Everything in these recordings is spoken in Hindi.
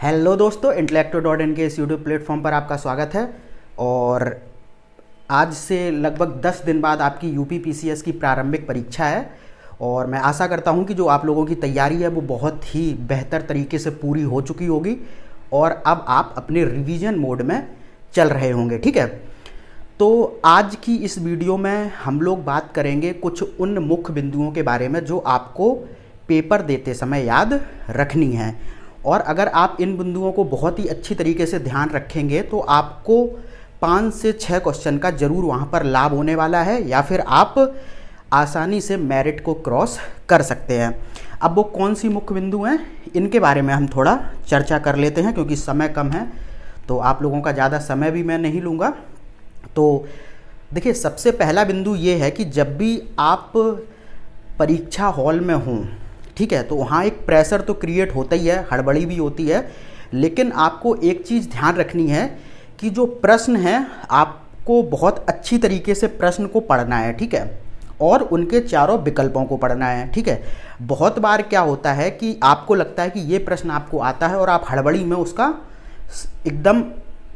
हेलो दोस्तों, इंटेलेक्टो.इन के इस यूट्यूब प्लेटफॉर्म पर आपका स्वागत है। और आज से लगभग 10 दिन बाद आपकी यूपी पीसीएस की प्रारंभिक परीक्षा है और मैं आशा करता हूं कि जो आप लोगों की तैयारी है वो बहुत ही बेहतर तरीके से पूरी हो चुकी होगी और अब आप अपने रिवीजन मोड में चल रहे होंगे। ठीक है, तो आज की इस वीडियो में हम लोग बात करेंगे कुछ उन मुख्य बिंदुओं के बारे में जो आपको पेपर देते समय याद रखनी है। और अगर आप इन बिंदुओं को बहुत ही अच्छी तरीके से ध्यान रखेंगे तो आपको 5 से 6 क्वेश्चन का ज़रूर वहाँ पर लाभ होने वाला है या फिर आप आसानी से मेरिट को क्रॉस कर सकते हैं। अब वो कौन सी मुख्य बिंदु हैं, इनके बारे में हम थोड़ा चर्चा कर लेते हैं क्योंकि समय कम है, तो आप लोगों का ज़्यादा समय भी मैं नहीं लूँगा। तो देखिए, सबसे पहला बिंदु ये है कि जब भी आप परीक्षा हॉल में हों, ठीक है, तो वहाँ एक प्रेशर तो क्रिएट होता ही है, हड़बड़ी भी होती है, लेकिन आपको एक चीज़ ध्यान रखनी है कि जो प्रश्न है आपको बहुत अच्छी तरीके से प्रश्न को पढ़ना है। ठीक है, और उनके चारों विकल्पों को पढ़ना है। ठीक है, बहुत बार क्या होता है कि आपको लगता है कि ये प्रश्न आपको आता है और आप हड़बड़ी में उसका एकदम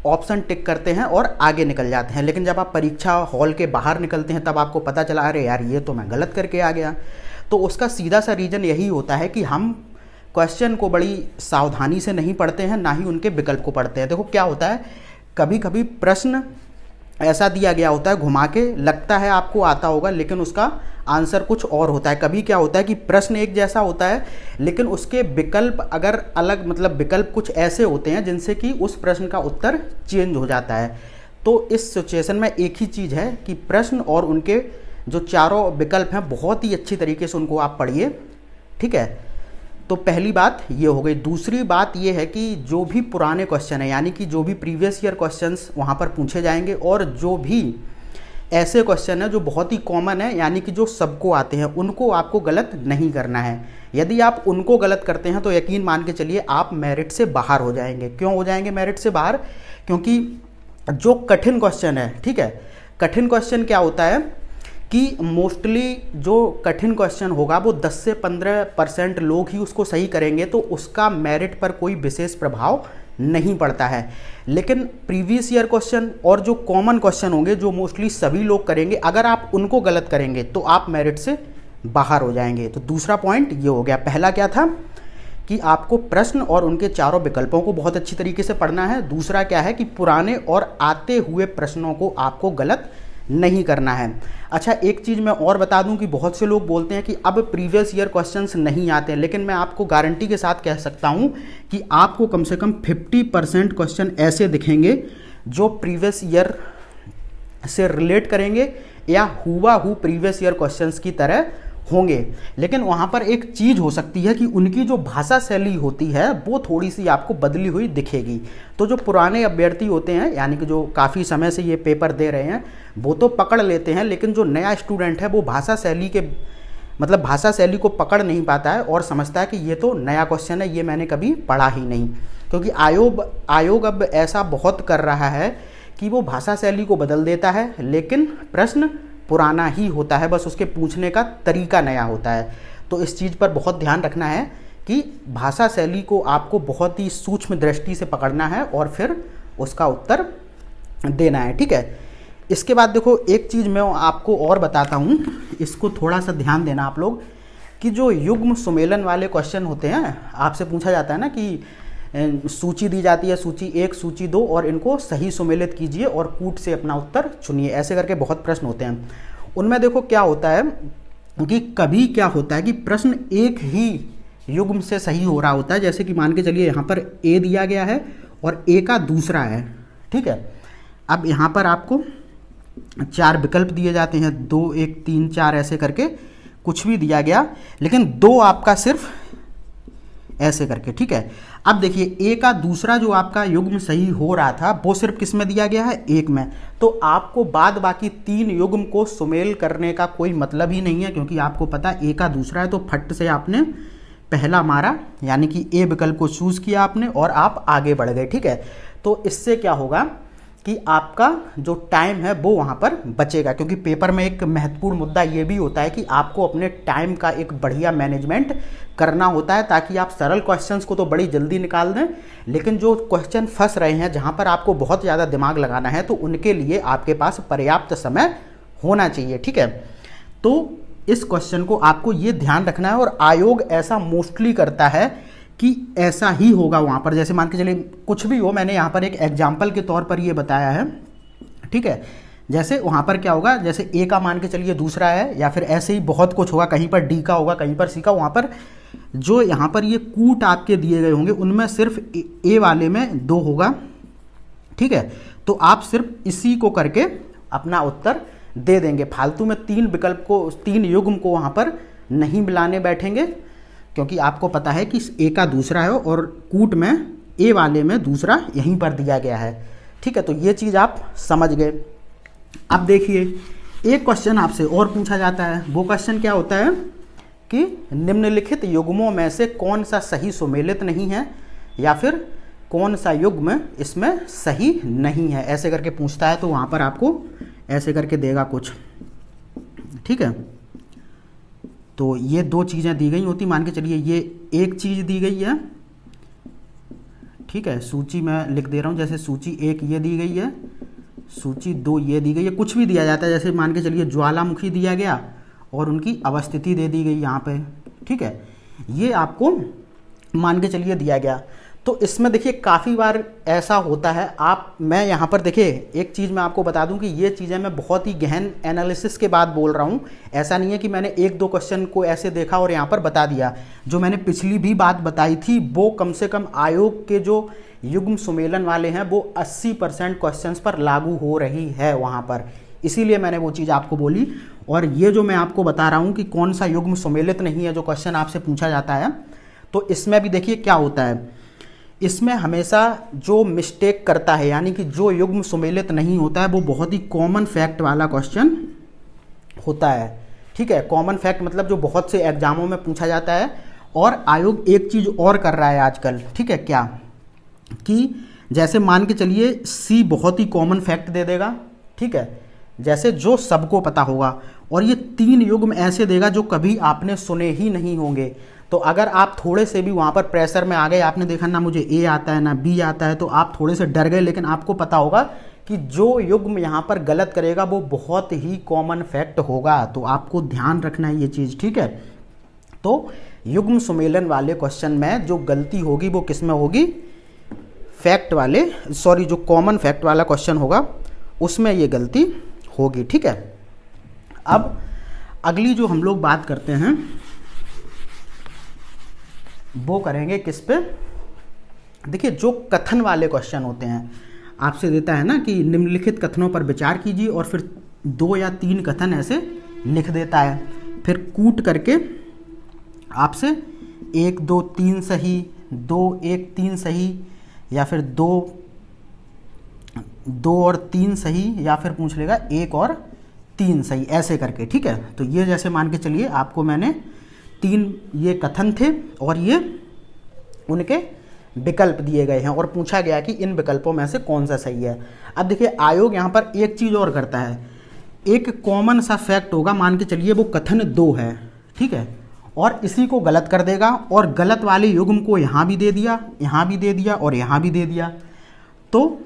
ऑप्शन टिक करते हैं और आगे निकल जाते हैं, लेकिन जब आप परीक्षा हॉल के बाहर निकलते हैं तब आपको पता चला अरे यार ये तो मैं गलत करके आ गया। तो उसका सीधा सा रीज़न यही होता है कि हम क्वेश्चन को बड़ी सावधानी से नहीं पढ़ते हैं, ना ही उनके विकल्प को पढ़ते हैं। देखो क्या होता है, कभी कभी प्रश्न ऐसा दिया गया होता है घुमा के, लगता है आपको आता होगा लेकिन उसका आंसर कुछ और होता है। कभी क्या होता है कि प्रश्न एक जैसा होता है लेकिन उसके विकल्प अगर अलग, मतलब विकल्प कुछ ऐसे होते हैं जिनसे कि उस प्रश्न का उत्तर चेंज हो जाता है। तो इस सिचुएशन में एक ही चीज़ है कि प्रश्न और उनके जो चारों विकल्प हैं बहुत ही अच्छी तरीके से उनको आप पढ़िए। ठीक है, तो पहली बात ये हो गई। दूसरी बात ये है कि जो भी पुराने क्वेश्चन है, यानी कि जो भी प्रीवियस ईयर क्वेश्चंस वहाँ पर पूछे जाएंगे और जो भी ऐसे क्वेश्चन है जो बहुत ही कॉमन है, यानी कि जो सबको आते हैं, उनको आपको गलत नहीं करना है। यदि आप उनको गलत करते हैं तो यकीन मान के चलिए आप मेरिट से बाहर हो जाएंगे। क्यों हो जाएंगे मेरिट से बाहर? क्योंकि जो कठिन क्वेश्चन है, ठीक है, कठिन क्वेश्चन क्या होता है कि मोस्टली जो कठिन क्वेश्चन होगा वो 10 से 15% लोग ही उसको सही करेंगे, तो उसका मेरिट पर कोई विशेष प्रभाव नहीं पड़ता है। लेकिन प्रीवियस ईयर क्वेश्चन और जो कॉमन क्वेश्चन होंगे जो मोस्टली सभी लोग करेंगे, अगर आप उनको गलत करेंगे तो आप मेरिट से बाहर हो जाएंगे। तो दूसरा पॉइंट ये हो गया। पहला क्या था कि आपको प्रश्न और उनके चारों विकल्पों को बहुत अच्छी तरीके से पढ़ना है। दूसरा क्या है कि पुराने और आते हुए प्रश्नों को आपको गलत नहीं करना है। अच्छा, एक चीज़ मैं और बता दूं कि बहुत से लोग बोलते हैं कि अब प्रीवियस ईयर क्वेश्चंस नहीं आते हैं, लेकिन मैं आपको गारंटी के साथ कह सकता हूं कि आपको कम से कम 50% क्वेश्चन ऐसे दिखेंगे जो प्रीवियस ईयर से रिलेट करेंगे या हुबहू प्रीवियस ईयर क्वेश्चंस की तरह होंगे। लेकिन वहाँ पर एक चीज़ हो सकती है कि उनकी जो भाषा शैली होती है वो थोड़ी सी आपको बदली हुई दिखेगी। तो जो पुराने अभ्यर्थी होते हैं, यानी कि जो काफ़ी समय से ये पेपर दे रहे हैं, वो तो पकड़ लेते हैं, लेकिन जो नया स्टूडेंट है वो भाषा शैली के, मतलब भाषा शैली को पकड़ नहीं पाता है और समझता है कि ये तो नया क्वेश्चन है, ये मैंने कभी पढ़ा ही नहीं। क्योंकि आयोग अब ऐसा बहुत कर रहा है कि वो भाषा शैली को बदल देता है लेकिन प्रश्न पुराना ही होता है, बस उसके पूछने का तरीका नया होता है। तो इस चीज़ पर बहुत ध्यान रखना है कि भाषा शैली को आपको बहुत ही सूक्ष्म दृष्टि से पकड़ना है और फिर उसका उत्तर देना है। ठीक है, इसके बाद देखो एक चीज़ मैं आपको और बताता हूँ, इसको थोड़ा सा ध्यान देना आप लोग, कि जो युग्म सुमेलन वाले क्वेश्चन होते हैं, आपसे पूछा जाता है ना कि सूची दी जाती है, सूची 1, सूची 2, और इनको सही सुमेलित कीजिए और कूट से अपना उत्तर चुनिए, ऐसे करके बहुत प्रश्न होते हैं। उनमें देखो क्या होता है कि कभी क्या होता है कि प्रश्न एक ही युग्म से सही हो रहा होता है। जैसे कि मान के चलिए यहाँ पर ए दिया गया है और ए का दूसरा है। ठीक है, अब यहाँ पर आपको 4 विकल्प दिए जाते हैं, 2, 1, 3, 4 ऐसे करके कुछ भी दिया गया, लेकिन 2 आपका सिर्फ ऐसे करके। ठीक है, अब देखिए ए का दूसरा जो आपका युग्म सही हो रहा था वो सिर्फ किस में दिया गया है? 1 में। तो आपको बाद बाकी 3 युग्म को सुमेल करने का कोई मतलब ही नहीं है, क्योंकि आपको पता है ए का दूसरा है, तो फट से आपने पहला मारा, यानी कि ए विकल्प को चूज किया आपने और आप आगे बढ़ गए। ठीक है, तो इससे क्या होगा कि आपका जो टाइम है वो वहाँ पर बचेगा, क्योंकि पेपर में एक महत्वपूर्ण मुद्दा ये भी होता है कि आपको अपने टाइम का एक बढ़िया मैनेजमेंट करना होता है, ताकि आप सरल क्वेश्चंस को तो बड़ी जल्दी निकाल दें, लेकिन जो क्वेश्चन फंस रहे हैं जहाँ पर आपको बहुत ज़्यादा दिमाग लगाना है, तो उनके लिए आपके पास पर्याप्त समय होना चाहिए। ठीक है, तो इस क्वेश्चन को आपको ये ध्यान रखना है, और आयोग ऐसा मोस्टली करता है कि ऐसा ही होगा वहाँ पर। जैसे मान के चलिए कुछ भी हो, मैंने यहाँ पर एक एग्जाम्पल के तौर पर ये बताया है। ठीक है, जैसे वहाँ पर क्या होगा, जैसे ए का मान के चलिए दूसरा है, या फिर ऐसे ही बहुत कुछ होगा, कहीं पर डी का होगा, कहीं पर सी का। वहाँ पर जो यहाँ पर ये कूट आपके दिए गए होंगे उनमें सिर्फ ए वाले में 2 होगा। ठीक है, तो आप सिर्फ इसी को करके अपना उत्तर दे देंगे, फालतू में 3 विकल्प को, 3 युग्म को वहाँ पर नहीं मिलाने बैठेंगे, क्योंकि आपको पता है कि ए का दूसरा है और कूट में ए वाले में दूसरा यहीं पर दिया गया है। ठीक है, तो ये चीज़ आप समझ गए। अब देखिए, एक क्वेश्चन आपसे और पूछा जाता है। वो क्वेश्चन क्या होता है कि निम्नलिखित युग्मों में से कौन सा सही सुमेलित नहीं है, या फिर कौन सा युग्म इसमें सही नहीं है, ऐसे करके पूछता है। तो वहाँ पर आपको ऐसे करके देगा कुछ। ठीक है, तो ये 2 चीज़ें दी गई होती, मान के चलिए ये एक चीज़ दी गई है। ठीक है, सूची में लिख दे रहा हूँ, जैसे सूची 1 ये दी गई है, सूची 2 ये दी गई है। कुछ भी दिया जाता है, जैसे मान के चलिए ज्वालामुखी दिया गया और उनकी अवस्थिति दे दी गई यहाँ पे। ठीक है, ये आपको मान के चलिए दिया गया। तो इसमें देखिए काफ़ी बार ऐसा होता है, मैं यहाँ पर देखिए एक चीज़ मैं आपको बता दूं कि ये चीज़ें मैं बहुत ही गहन एनालिसिस के बाद बोल रहा हूँ। ऐसा नहीं है कि मैंने 1-2 क्वेश्चन को ऐसे देखा और यहाँ पर बता दिया। जो मैंने पिछली भी बात बताई थी वो कम से कम आयोग के जो युग्म सुमेलन वाले हैं वो 80% क्वेश्चन पर लागू हो रही है वहाँ पर, इसीलिए मैंने वो चीज़ आपको बोली। और ये जो मैं आपको बता रहा हूँ कि कौन सा युग्म सुमेलित नहीं है, जो क्वेश्चन आपसे पूछा जाता है, तो इसमें भी देखिए क्या होता है, इसमें हमेशा जो मिस्टेक करता है, यानी कि जो युग्म सुमेलित नहीं होता है, वो बहुत ही कॉमन फैक्ट वाला क्वेश्चन होता है। ठीक है, कॉमन फैक्ट मतलब जो बहुत से एग्जामों में पूछा जाता है। और आयोग एक चीज़ और कर रहा है आजकल। ठीक है, क्या कि जैसे मान के चलिए सी बहुत ही कॉमन फैक्ट दे देगा। ठीक है, जैसे जो सबको पता होगा, और ये 3 युग्म ऐसे देगा जो कभी आपने सुने ही नहीं होंगे। तो अगर आप थोड़े से भी वहाँ पर प्रेशर में आ गए, आपने देखा ना मुझे ए आता है ना बी आता है, तो आप थोड़े से डर गए, लेकिन आपको पता होगा कि जो युग्म यहाँ पर गलत करेगा वो बहुत ही कॉमन फैक्ट होगा। तो आपको ध्यान रखना है ये चीज़। ठीक है, तो युग्म सुमेलन वाले क्वेश्चन में जो गलती होगी वो किस में होगी, फैक्ट वाले, सॉरी जो कॉमन फैक्ट वाला क्वेश्चन होगा उसमें ये गलती होगी। ठीक है, अब अगली जो हम लोग बात करते हैं वो करेंगे किस पे, देखिए जो कथन वाले क्वेश्चन होते हैं, आपसे देता है ना कि निम्नलिखित कथनों पर विचार कीजिए, और फिर 2 या 3 कथन ऐसे लिख देता है, फिर कूट करके आपसे 1 2 3 सही, 2 1 3 सही, या फिर 2 2 और 3 सही, या फिर पूछ लेगा 1 और 3 सही, ऐसे करके। ठीक है, तो ये जैसे मान के चलिए आपको मैंने 3 ये कथन थे और ये उनके विकल्प दिए गए हैं, और पूछा गया कि इन विकल्पों में से कौन सा सही है। अब देखिए आयोग यहाँ पर एक चीज़ और करता है, एक कॉमन सा फैक्ट होगा, मान के चलिए वो कथन 2 है। ठीक है, और इसी को गलत कर देगा, और गलत वाले युग्म को यहाँ भी दे दिया, यहाँ भी दे दिया और यहाँ भी दे दिया, तो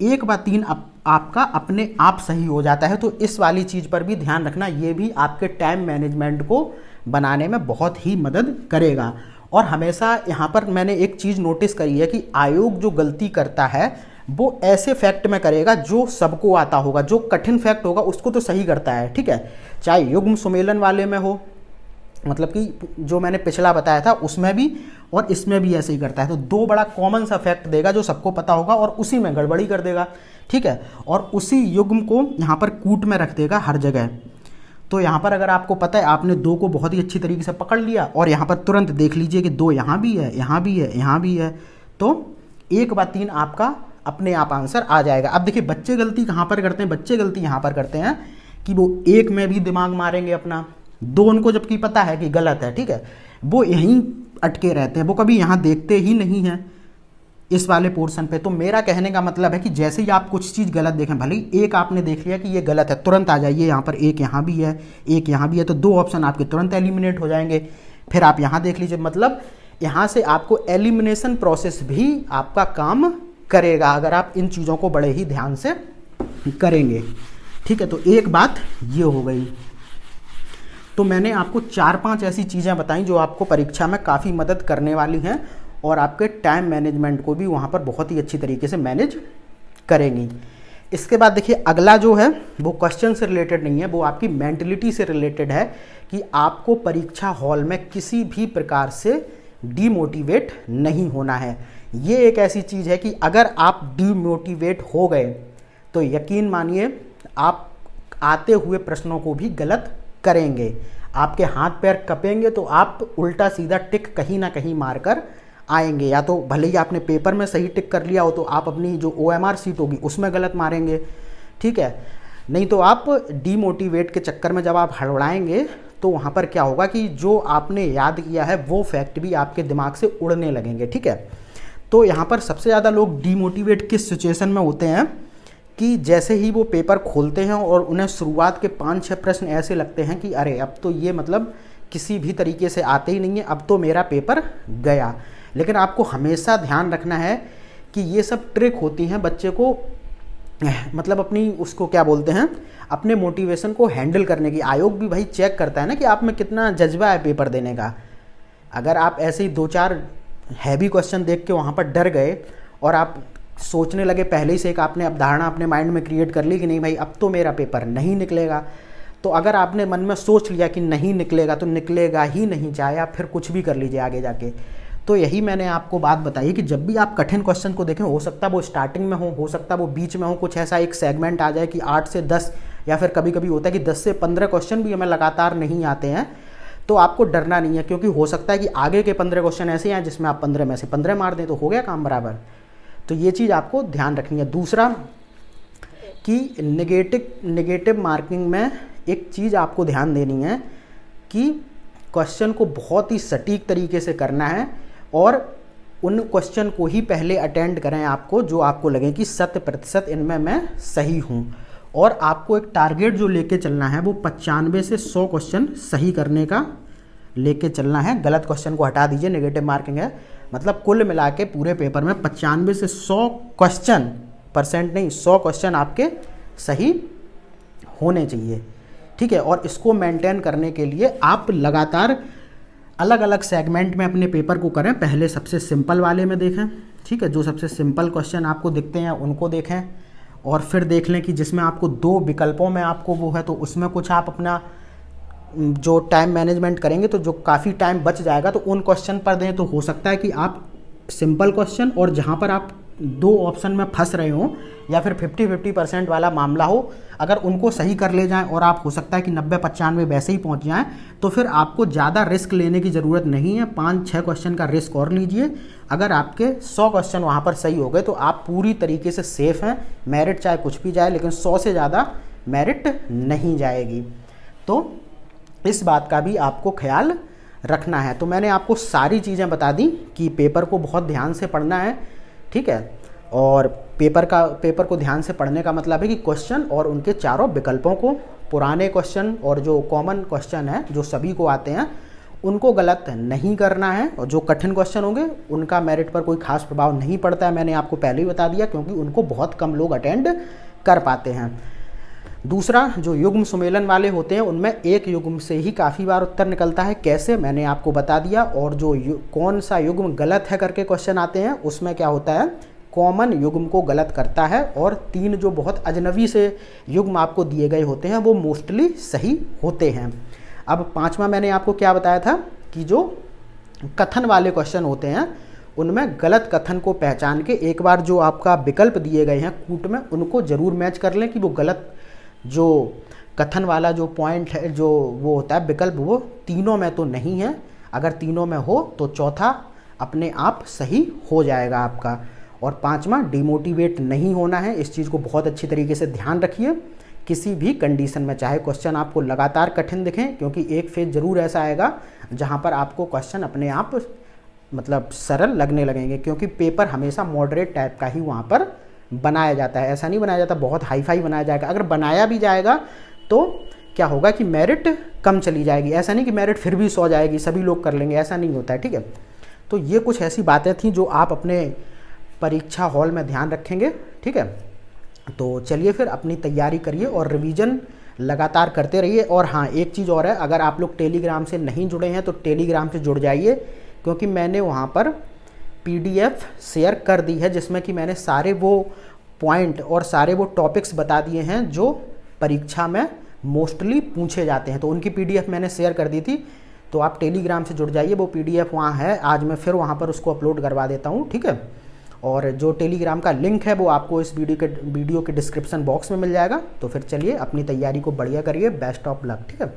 1/3 आपका अपने आप सही हो जाता है। तो इस वाली चीज़ पर भी ध्यान रखना, ये भी आपके टाइम मैनेजमेंट को बनाने में बहुत ही मदद करेगा। और हमेशा यहाँ पर मैंने एक चीज़ नोटिस करी है कि आयोग जो गलती करता है वो ऐसे फैक्ट में करेगा जो सबको आता होगा, जो कठिन फैक्ट होगा उसको तो सही करता है। ठीक है, चाहे युग्म सुमेलन वाले में हो, मतलब कि जो मैंने पिछला बताया था उसमें भी और इसमें भी ऐसे ही करता है। तो 2 बड़ा कॉमन सा फैक्ट देगा जो सबको पता होगा और उसी में गड़बड़ी कर देगा। ठीक है, और उसी युग्म को यहाँ पर कूट में रख देगा हर जगह। तो यहाँ पर अगर आपको पता है, आपने 2 को बहुत ही अच्छी तरीके से पकड़ लिया, और यहाँ पर तुरंत देख लीजिए कि 2 यहाँ भी है, यहाँ भी है, यहाँ भी है, तो 1/3 आपका अपने आप आंसर आ जाएगा। अब देखिए बच्चे गलती कहाँ पर करते हैं, बच्चे गलती यहाँ पर करते हैं कि वो 1 में भी दिमाग मारेंगे अपना, 2 उनको जबकि पता है कि गलत है। ठीक है, वो यहीं अटके रहते हैं, वो कभी यहाँ देखते ही नहीं हैं। इस वाले पोर्शन पे। तो मेरा कहने का मतलब है कि जैसे ही आप कुछ चीज़ गलत देखें, भले ही एक आपने देख लिया कि ये गलत है, तुरंत आ जाइए यहाँ पर, एक यहाँ भी है, एक यहाँ भी है, तो 2 ऑप्शन आपके तुरंत एलिमिनेट हो जाएंगे। फिर आप यहाँ देख लीजिए, मतलब यहाँ से आपको एलिमिनेशन प्रोसेस भी आपका काम करेगा अगर आप इन चीज़ों को बड़े ही ध्यान से करेंगे। ठीक है, तो एक बात ये हो गई। तो मैंने आपको 4-5 ऐसी चीज़ें बताई जो आपको परीक्षा में काफ़ी मदद करने वाली हैं और आपके टाइम मैनेजमेंट को भी वहाँ पर बहुत ही अच्छी तरीके से मैनेज करेंगी। इसके बाद देखिए, अगला जो है वो क्वेश्चन से रिलेटेड नहीं है, वो आपकी मेंटलिटी से रिलेटेड है कि आपको परीक्षा हॉल में किसी भी प्रकार से डीमोटिवेट नहीं होना है। ये एक ऐसी चीज़ है कि अगर आप डीमोटिवेट हो गए तो यकीन मानिए आप आते हुए प्रश्नों को भी गलत करेंगे, आपके हाथ पैर कपेंगे, तो आप उल्टा सीधा टिक कहीं ना कहीं मारकर आएंगे। या तो भले ही आपने पेपर में सही टिक कर लिया हो तो आप अपनी जो OMR सीट होगी उसमें गलत मारेंगे। ठीक है, नहीं तो आप डीमोटिवेट के चक्कर में जब आप हड़बड़ाएंगे तो वहाँ पर क्या होगा कि जो आपने याद किया है वो फैक्ट भी आपके दिमाग से उड़ने लगेंगे। ठीक है, तो यहाँ पर सबसे ज़्यादा लोग डीमोटिवेट किस सिचुएशन में होते हैं कि जैसे ही वो पेपर खोलते हैं और उन्हें शुरुआत के 5-6 प्रश्न ऐसे लगते हैं कि अरे अब तो ये मतलब किसी भी तरीके से आते ही नहीं है, अब तो मेरा पेपर गया। लेकिन आपको हमेशा ध्यान रखना है कि ये सब ट्रिक होती हैं बच्चे को मतलब अपनी उसको क्या बोलते हैं, अपने मोटिवेशन को हैंडल करने की। आयोग भी भाई चेक करता है ना कि आप में कितना जज्बा है पेपर देने का। अगर आप ऐसे ही 2-4 हैवी क्वेश्चन देख के वहाँ पर डर गए और आप सोचने लगे पहले ही से, एक आपने अवधारणा अपने माइंड में क्रिएट कर ली कि नहीं भाई अब तो मेरा पेपर नहीं निकलेगा, तो अगर आपने मन में सोच लिया कि नहीं निकलेगा तो निकलेगा ही नहीं, चाहे आप फिर कुछ भी कर लीजिए आगे जाके। तो यही मैंने आपको बात बताई कि जब भी आप कठिन क्वेश्चन को देखें, हो सकता है वो स्टार्टिंग में हो सकता है वो बीच में हो, कुछ ऐसा एक सेगमेंट आ जाए कि 8 से 10 या फिर कभी कभी होता है कि 10 से 15 क्वेश्चन भी हमें लगातार नहीं आते हैं, तो आपको डरना नहीं है, क्योंकि हो सकता है कि आगे के 15 क्वेश्चन ऐसे हैं जिसमें आप 15 में से 15 मार दें, तो हो गया काम बराबर। तो ये चीज़ आपको ध्यान रखनी है। दूसरा कि नेगेटिव मार्किंग में एक चीज़ आपको ध्यान देनी है कि क्वेश्चन को बहुत ही सटीक तरीके से करना है और उन क्वेश्चन को ही पहले अटेंड करें आपको जो आपको लगे कि 100% इनमें मैं सही हूँ। और आपको एक टारगेट जो लेके चलना है वो 95 से 100 क्वेश्चन सही करने का लेके चलना है। गलत क्वेश्चन को हटा दीजिए, नेगेटिव मार्किंग है, मतलब कुल मिला के पूरे पेपर में 95 से 100 क्वेश्चन, परसेंट नहीं 100 क्वेश्चन आपके सही होने चाहिए। ठीक है, और इसको मेंटेन करने के लिए आप लगातार अलग अलग सेगमेंट में अपने पेपर को करें। पहले सबसे सिंपल वाले में देखें, ठीक है, जो सबसे सिंपल क्वेश्चन आपको दिखते हैं उनको देखें, और फिर देख लें कि जिसमें आपको 2 विकल्पों में आपको वो है तो उसमें कुछ आप अपना जो टाइम मैनेजमेंट करेंगे तो जो काफ़ी टाइम बच जाएगा तो उन क्वेश्चन पर दें। तो हो सकता है कि आप सिंपल क्वेश्चन और जहाँ पर आप 2 ऑप्शन में फंस रहे हो या फिर 50-50% वाला मामला हो, अगर उनको सही कर ले जाएं और आप हो सकता है कि 90-95 वैसे ही पहुंच जाएं, तो फिर आपको ज़्यादा रिस्क लेने की ज़रूरत नहीं है। 5-6 क्वेश्चन का रिस्क और लीजिए। अगर आपके 100 क्वेश्चन वहाँ पर सही हो गए तो आप पूरी तरीके से सेफ़ हैं। मेरिट चाहे कुछ भी जाए, लेकिन 100 से ज़्यादा मेरिट नहीं जाएगी। तो इस बात का भी आपको ख्याल रखना है। तो मैंने आपको सारी चीज़ें बता दी कि पेपर को बहुत ध्यान से पढ़ना है। ठीक है, और पेपर को ध्यान से पढ़ने का मतलब है कि क्वेश्चन और उनके चारों विकल्पों को, पुराने क्वेश्चन और जो कॉमन क्वेश्चन है जो सभी को आते हैं उनको गलत नहीं करना है, और जो कठिन क्वेश्चन होंगे उनका मेरिट पर कोई खास प्रभाव नहीं पड़ता है। मैंने आपको पहले ही बता दिया, क्योंकि उनको बहुत कम लोग अटेंड कर पाते हैं। दूसरा, जो युग्म सुमेलन वाले होते हैं उनमें एक युग्म से ही काफ़ी बार उत्तर निकलता है। कैसे, मैंने आपको बता दिया। और जो कौन सा युग्म गलत है करके क्वेश्चन आते हैं उसमें क्या होता है, कॉमन युग्म को गलत करता है, और 3 जो बहुत अजनबी से युग्म आपको दिए गए होते हैं वो मोस्टली सही होते हैं। अब 5वां मैंने आपको क्या बताया था कि जो कथन वाले क्वेश्चन होते हैं उनमें गलत कथन को पहचान के एक बार जो आपका विकल्प दिए गए हैं कूट में उनको ज़रूर मैच कर लें कि वो गलत जो कथन वाला जो पॉइंट है, जो वो होता है विकल्प, वो तीनों में तो नहीं है। अगर तीनों में हो तो चौथा अपने आप सही हो जाएगा आपका। और 5वां, डिमोटिवेट नहीं होना है। इस चीज़ को बहुत अच्छी तरीके से ध्यान रखिए किसी भी कंडीशन में, चाहे क्वेश्चन आपको लगातार कठिन दिखें, क्योंकि एक फेज ज़रूर ऐसा आएगा जहाँ पर आपको क्वेश्चन अपने आप मतलब सरल लगने लगेंगे, क्योंकि पेपर हमेशा मॉडरेट टाइप का ही वहाँ पर बनाया जाता है। ऐसा नहीं बनाया जाता बहुत हाई फाई बनाया जाएगा। अगर बनाया भी जाएगा तो क्या होगा कि मेरिट कम चली जाएगी। ऐसा नहीं कि मेरिट फिर भी 100 जाएगी, सभी लोग कर लेंगे, ऐसा नहीं होता है, ठीक है। तो ये कुछ ऐसी बातें थी जो आप अपने परीक्षा हॉल में ध्यान रखेंगे, ठीक है। तो चलिए फिर अपनी तैयारी करिए और रिवीजन लगातार करते रहिए। और हाँ, एक चीज़ और है, अगर आप लोग टेलीग्राम से नहीं जुड़े हैं तो टेलीग्राम से जुड़ जाइए, क्योंकि मैंने वहाँ पर पीडीएफ शेयर कर दी है जिसमें कि मैंने सारे वो पॉइंट और सारे वो टॉपिक्स बता दिए हैं जो परीक्षा में मोस्टली पूछे जाते हैं। तो उनकी पीडीएफ मैंने शेयर कर दी थी, तो आप टेलीग्राम से जुड़ जाइए, वो पीडीएफ वहाँ है। आज मैं फिर वहाँ पर उसको अपलोड करवा देता हूँ, ठीक है। और जो टेलीग्राम का लिंक है वो आपको इस वीडियो के डिस्क्रिप्शन बॉक्स में मिल जाएगा। तो फिर चलिए अपनी तैयारी को बढ़िया करिए, बेस्ट ऑफ लक, ठीक है।